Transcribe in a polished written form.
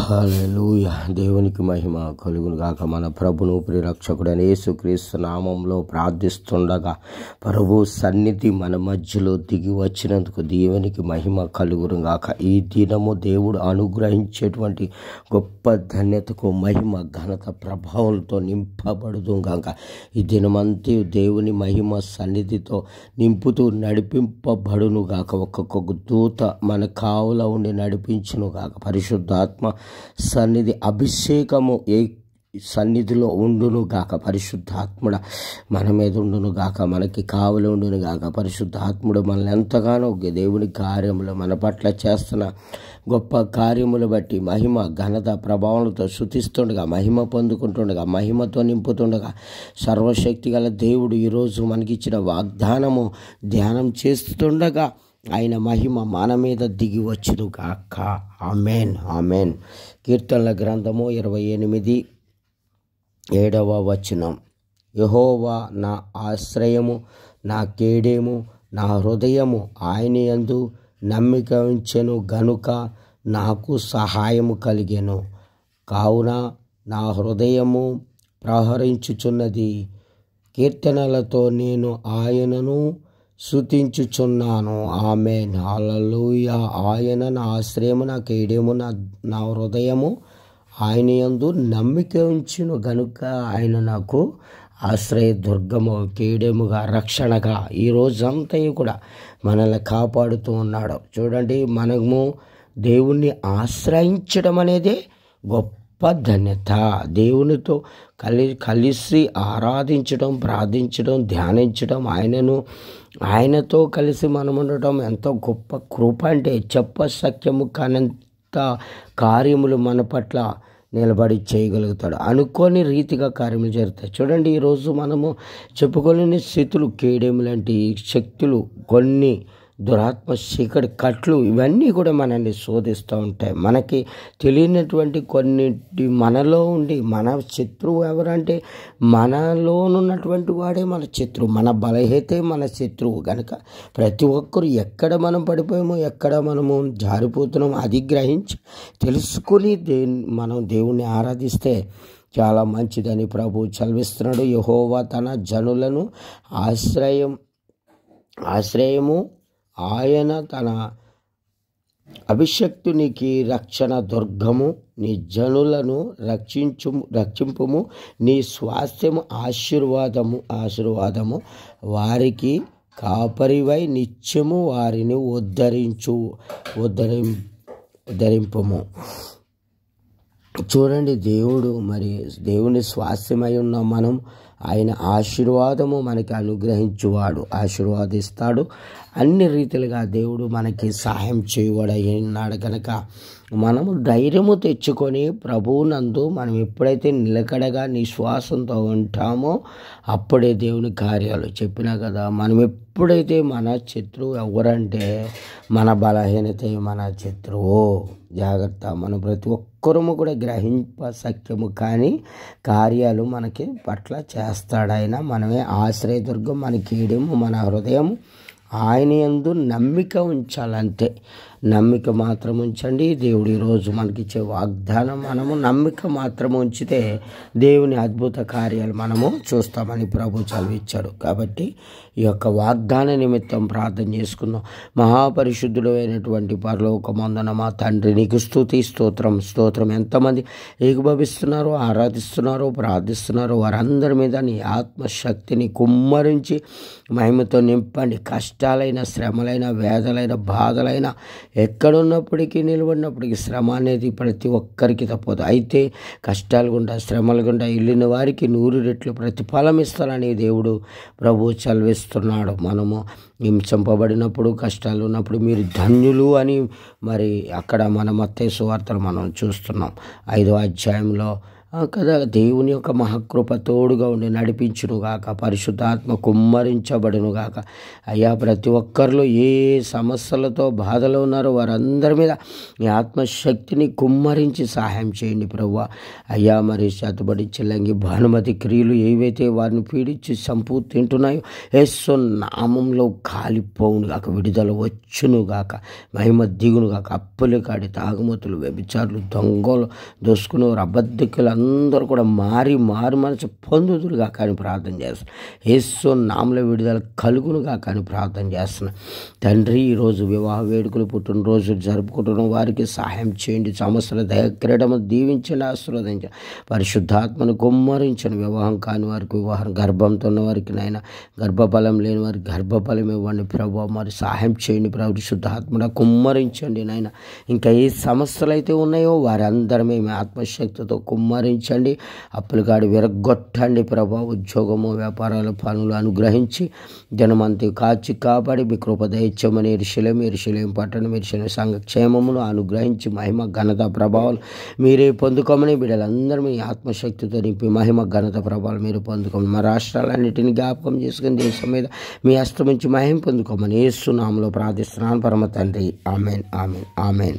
హల్లెలూయా. దేవునికి మహిమ కలుగును గాక. మన ప్రభును ప్రియరక్షకుడైన యేసుక్రీస్తు నామంలో ప్రార్థిస్తుండగా ప్రభు సన్నిధి మన మధ్యలో దిగి వచ్చినందుకు దేవునికి మహిమ కలుగును గాక. ఈ దినము దేవుడు అనుగ్రహించేటువంటి గొప్ప ధన్యతకు మహిమ ఘనత ప్రభావంతో నింపబడును గాక. ఈ దినమంతా దేవుని మహిమ సన్నిధితో నింపుతూ నడిపింపబడును గాక. ఒక్కొక్క దూత మన కావుల ఉండి నడిపించును గాక. పరిశుద్ధాత్మ సన్నిధి అభిషేకము ఏ సన్నిధిలో ఉండును గాక. పరిశుద్ధాత్ముడ మన మీద ఉండును గాక, మనకి కావలి ఉండును గాక. పరిశుద్ధాత్ముడు మనల్ని ఎంతగానో దేవుని కార్యములు మన పట్ల చేస్తున్న గొప్ప కార్యములు బట్టి మహిమ ఘనత ప్రభావాలతో శుతిస్తుండగా, మహిమ పొందుకుంటుండగా, మహిమతో నింపుతుండగా సర్వశక్తి గల దేవుడు ఈరోజు మనకిచ్చిన వాగ్దానము ధ్యానం చేస్తుండగా ఆయన మహిమ మన మీద దిగి వచ్చును గాక. Amen, amen. కీర్తనల గ్రంథము 28:7 యెహోవా నా ఆశ్రయము, నా కేడెము, నా హృదయము ఆయన యందు నమ్మిక ఉంచెను గనుక నాకు సహాయము కలిగెను. కావున నా హృదయము ప్రహరించుచున్నది, కీర్తనలతో నేను ఆయనను స్తుతించుచున్నాను. ఆమేన్, హల్లెలూయా. ఆయన నా ఆశ్రయము, నా కేడెము, నా హృదయము ఆయన యందు నమ్మిక ఉంచును గనుక ఆయన నాకు ఆశ్రయ దుర్గము, కేడెముగా, రక్షణగా ఈ రోజంతా కూడా మనల్ని కాపాడుతూ ఉన్నాడు. చూడండి, మనము దేవుణ్ణి ఆశ్రయించడం అనేదే గొప్ప ధన్యత. దేవునితో కలిసి ఆరాధించడం, ప్రార్థించడం, ధ్యానించడం, ఆయనతో కలిసి మనం ఉండటం ఎంతో గొప్ప కృప. అంటే చెప్పశక్యము కానంత కార్యములు మన పట్ల నిలబడి చేయగలుగుతాడు. అనుకోని రీతిగా కార్యములు జరుగుతాయి. చూడండి, ఈరోజు మనము చెప్పుకోలేని స్థితులు, కేడెములాంటి శక్తులు, కొన్ని దురాత్మ చీకటి కట్లు, ఇవన్నీ కూడా మనల్ని శోధిస్తూ ఉంటాయి. మనకి తెలియనటువంటి కొన్నిటి మనలో ఉండి, మన శత్రువు ఎవరంటే మనలోనున్నటువంటి వాడే మన శత్రువు, మన బలహీనతే మన శత్రువు. కనుక ప్రతి ఒక్కరు ఎక్కడ మనం పడిపోయామో, ఎక్కడ మనము జారిపోతున్నామో అది గ్రహించి తెలుసుకుని మనం దేవుణ్ణి ఆరాధిస్తే చాలా మంచిదని ప్రభు చదివిస్తున్నాడు. యెహోవా తన జనులను ఆశ్రయము, ఆయన తన అభిషక్తునికి రక్షణ దుర్గము. నీ జనులను రక్షింపుము, నీ స్వాస్థ్యము ఆశీర్వాదము. వారికి కాపరివై నిత్యము వారిని ఉద్ధరింపుము. చూడండి, దేవుని స్వాస్థ్యమై ఉన్న మనం ఆయన ఆశీర్వాదము మనకి అనుగ్రహించువాడు, ఆశీర్వాదిస్తాడు. అన్ని రీతిలుగా దేవుడు మనకి సహాయం చేయవాడన్నాడు. కనుక మనము ధైర్యము తెచ్చుకొని ప్రభువునందు మనం ఎప్పుడైతే నిలకడగా నిశ్వాసంతో ఉంటామో అప్పుడే దేవుని కార్యాలు. చెప్పినా కదా, మనం ఎప్పుడైతే మన శత్రువు ఎవరంటే మన బలహీనతే మన శత్రువు. జాగ్రత్త. మనం ప్రతి ఒక్కరము కూడా గ్రహింపశక్యము కానీ కార్యాలు మనకి పట్ల చేస్తాడాయన. మనమే ఆశ్రయదుర్గం, మన కీడెము, మన హృదయం ఆయన యందు నమ్మిక ఉంచాలంతే. నమ్మిక మాత్రం ఉంచండి. దేవుడు ఈరోజు మనకిచ్చే వాగ్దానం, మనము నమ్మిక మాత్రం ఉంచితే దేవుని అద్భుత కార్యాలు మనము చూస్తామని ప్రభు చదివించాడు. కాబట్టి ఈ యొక్క వాగ్దాన నిమిత్తం ప్రార్థన చేసుకుందాం. మహాపరిశుద్ధుడు అయినటువంటి పరలోకమందున మా తండ్రి, నీకు స్తుతి స్తోత్రం. ఎంతమంది ఏకీభవిస్తున్నారో, ఆరాధిస్తున్నారో, ప్రార్థిస్తున్నారో వారందరి మీద నీ ఆత్మశక్తిని కుమ్మరించి మహిమతో నింపండి. కష్టాలైన, శ్రమలైన, వేదలైన, బాధలైన ఎక్కడున్నప్పటికీ, నిలబడినప్పటికీ శ్రమ అనేది ప్రతి ఒక్కరికి తప్పదు. అయితే కష్టాలు గుండా, శ్రమలు గుండా వెళ్ళిన వారికి 100 రెట్లు ప్రతిఫలం ఇస్తానని దేవుడు ప్రభు చదివిస్తున్నాడు. మనము హింసింపబడినప్పుడు, కష్టాలు ఉన్నప్పుడు మీరు ధన్యులు అని మరి అక్కడ మన మత్తయి సువార్తలు మనం చూస్తున్నాం. 5వ అధ్యాయంలో కదా దేవుని యొక్క మహాకృప తోడుగా ఉండి నడిపించునుగాక, పరిశుద్ధాత్మ కుమ్మరించబడునుగాక. అయ్యా, ప్రతి ఒక్కరిలో ఏ సమస్యలతో బాధలో ఉన్నారో వారందరి మీద మీ ఆత్మశక్తిని కుమ్మరించి సహాయం చేయండి ప్రభువా. అయ్యా, మరి చేతబడి చెల్లంగి భానుమతి క్రియలు ఏవైతే వారిని పీడించి తింటున్నాయో యేసు నామంలో కాలిపోవునుగాక, విడుదల వచ్చునుగాక, మహిమ దిగునుగాక. అప్పులు కాడి తాగుమతులు, వ్యభిచారులు, దొంగలు, దోసుకునేవారు, అబద్ధికులు అందరూ కూడా మారు మనసు పొందుదురుగా కానీ ప్రార్థన చేస్తున్నాను. యేసు నామములో విడుదల కలుగునుగా కానీ ప్రార్థన చేస్తున్నాను. తండ్రి, ఈరోజు వివాహ వేడుకలు, పుట్టినరోజులు జరుపుకుంటున్న వారికి సహాయం చేయండి. సమస్యల దయక్రీడము దీవించండి, ఆశీర్వదించండి. పరిశుద్ధాత్మను కుమ్మరించండి. వివాహం కాని వారికి వివాహం, గర్భంతో ఉన్న వారికి నాయన గర్భఫలం లేని వారికి గర్భఫలం ఇవ్వండి ప్రభు. మరి సహాయం చేయండి పరిశుద్ధాత్మను కుమ్మరించండి నాయన. ఇంకా ఏ సమస్యలు అయితే ఉన్నాయో వారందరూ మీ ఆత్మశక్తితో కుమ్మరించండి. అప్పులు కాడి విరగొట్టండి ప్రభా. ఉద్యోగము, వ్యాపారాలు, పనులు అనుగ్రహించి జనమంతా కాచి కాపాడి మీ కృప దయచేయమని యెరూషలేము పట్టణం, యెరూషలేము సంఘ క్షేమమును అనుగ్రహించి మహిమ ఘనత ప్రభావాలు మీరే పొందుకోమని బిడ్డలందరూ మీ ఆత్మశక్తితో నింపి మహిమ ఘనత ప్రభావాలు మీరు పొందుకోమని, మా రాష్ట్రాలన్నిటిని జ్ఞాపకం చేసుకుని దేశం మీద మీ హస్తం నుంచి మహిమ పొందుకోమని యేసు నామములో ప్రార్థిస్తున్నాను పరమ తండ్రి. Amen, amen, amen.